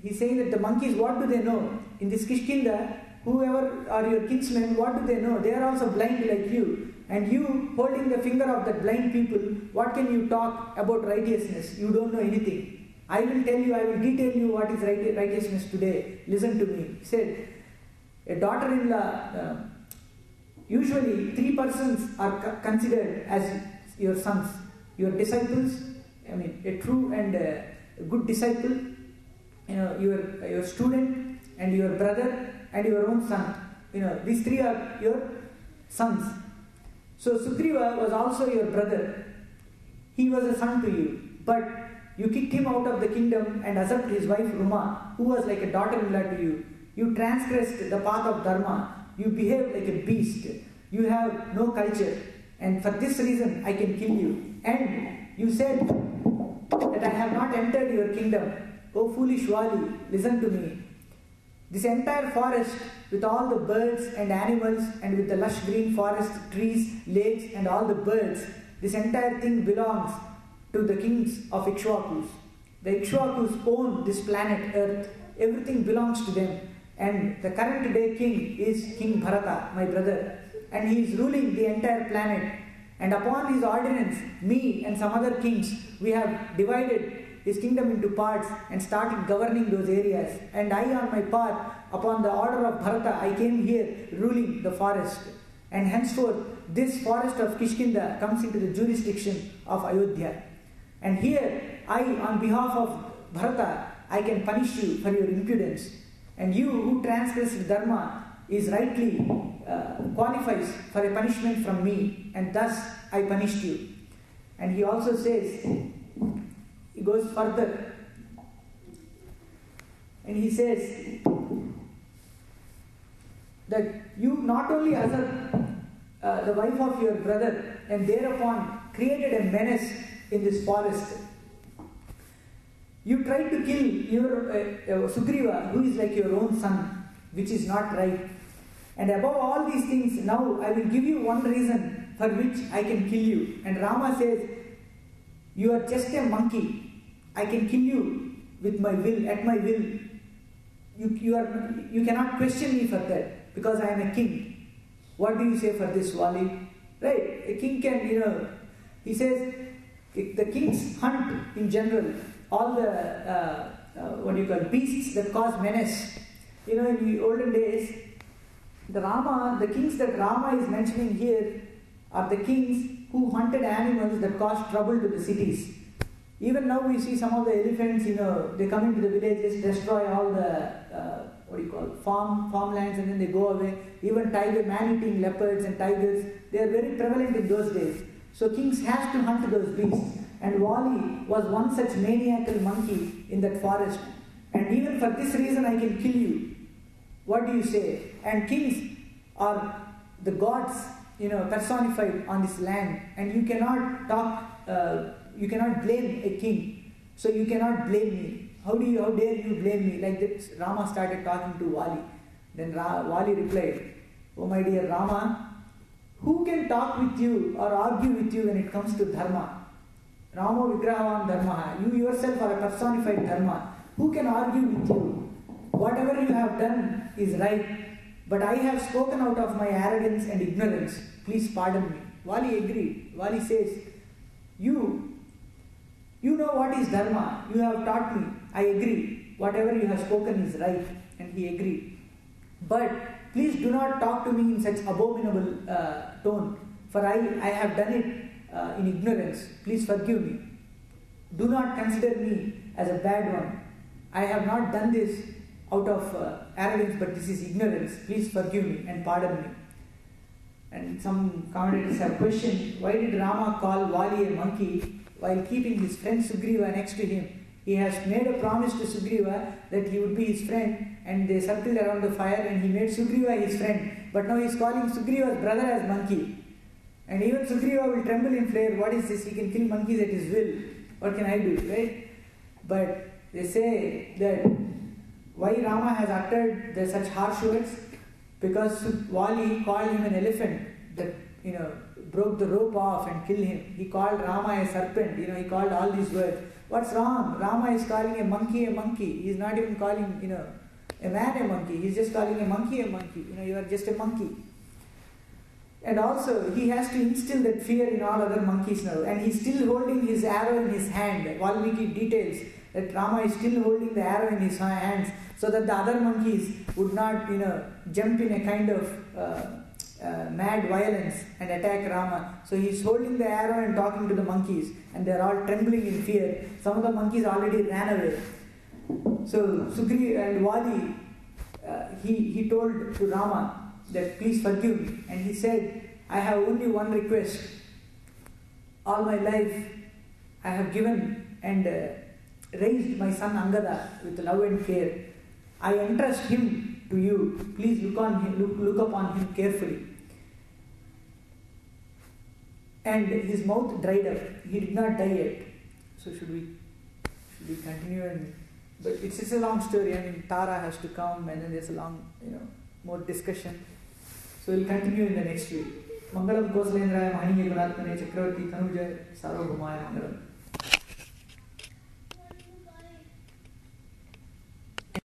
He's saying that the monkeys, what do they know? In this Kishkinda, whoever are your kinsmen, what do they know? They are also blind like you. And you, holding the finger of that blind people, what can you talk about righteousness? You don't know anything. I will tell you, I will detail you what is righteousness today. Listen to me. He said, a daughter-in-law, usually 3 persons are considered as your sons, your disciples, a true and a good disciple, your student and your brother and your own son. These 3 are your sons. So Sugriva was also your brother. He was a son to you, but you kicked him out of the kingdom and usurped his wife Ruma, who was like a daughter-in-law to you. You transgressed the path of dharma. You behaved like a beast. You have no culture, and for this reason I can kill you. And you said that I have not entered your kingdom. O foolish Vali, listen to me. This entire forest, with all the birds and animals, and with the lush green forest, trees, lakes, and all the birds, this entire thing belongs to the kings of Ikshvakus. The Ikshvakus own this planet Earth. Everything belongs to them. And the current day king is King Bharata, my brother. And he is ruling the entire planet. And upon his ordinance, me and some other kings, we have divided his kingdom into parts and started governing those areas. And I, on my part, upon the order of Bharata, I came here ruling the forest. And henceforth, this forest of Kishkinda comes into the jurisdiction of Ayodhya. And here, I, on behalf of Bharata, I can punish you for your impudence. And you who transgressed Dharma is rightly qualifies for a punishment from me, and thus I punished you. And he also says, he goes further, and he says that you not only usurped the wife of your brother and thereupon created a menace in this forest, you tried to kill your Sugriva, who is like your own son, which is not right. And above all these things, now I will give you one reason for which I can kill you. And Rama says, you are just a monkey. I can kill you with my will, at my will. You cannot question me for that, because I am a king. What do you say for this, Vali? Right? A king can, he says, the kings hunt in general all the beasts that cause menace. In the olden days, the kings that Rama is mentioning here are the kings who hunted animals that caused trouble to the cities. Even now we see some of the elephants, they come into the villages, destroy all the, farmlands, and then they go away. Even man-eating leopards and tigers, they are very prevalent in those days. So kings have to hunt those beasts. And Vali was one such maniacal monkey in that forest. And even for this reason I can kill you. What do you say? And kings are the gods, personified on this land. And you cannot you cannot blame a king. So you cannot blame me. How dare you blame me? Like this, Rama started talking to Vali. Then Vali replied, oh my dear Rama, who can talk with you or argue with you when it comes to dharma? Ramo Vigrahavan Dharma. You yourself are a personified dharma. Who can argue with you? Whatever you have done is right, but I have spoken out of my arrogance and ignorance. Please pardon me. Vali agreed. Vali says, you know what is dharma. You have taught me. I agree. Whatever you have spoken is right. And he agreed. But please do not talk to me in such abominable tone, for I have done it in ignorance. Please forgive me. Do not consider me as a bad one. I have not done this out of arrogance, but this is ignorance. Please forgive me and pardon me. And some commentators have questioned, why did Rama call Vali a monkey while keeping his friend Sugriva next to him? He has made a promise to Sugriva that he would be his friend, and they circled around the fire and he made Sugriva his friend. But now he is calling Sugriva's brother as monkey. And even Sugriva will tremble in fear. What is this? He can kill monkeys at his will. What can I do, right? But they say that why Rama has uttered such harsh words? Because Vali called him an elephant that, broke the rope off and killed him. He called Rama a serpent. He called all these words. What's wrong? Rama is calling a monkey a monkey. He's not even calling, a man a monkey. He's just calling a monkey a monkey. You are just a monkey. And also, he has to instill that fear in all other monkeys now. And he's still holding his arrow in his hand. Valmiki details that Rama is still holding the arrow in his hands so that the other monkeys would not, jump in a kind of mad violence and attack Rama. So he's holding the arrow and talking to the monkeys. And they're all trembling in fear. Some of the monkeys already ran away. So Sugri and Vali, he told to Rama that please forgive me. And he said, I have only one request. All my life I have given and raised my son Angada with love and care. I entrust him to you. Please look upon him carefully. And his mouth dried up. He did not die yet. So should we continue and But it's a long story. I mean, Tara has to come, and then there's a long, more discussion. So we'll continue in the next week. Mangalam Kosalendraya Mahini Gulatmane Chakravarti Tanujaya Sarvabhaumaya Mangalam.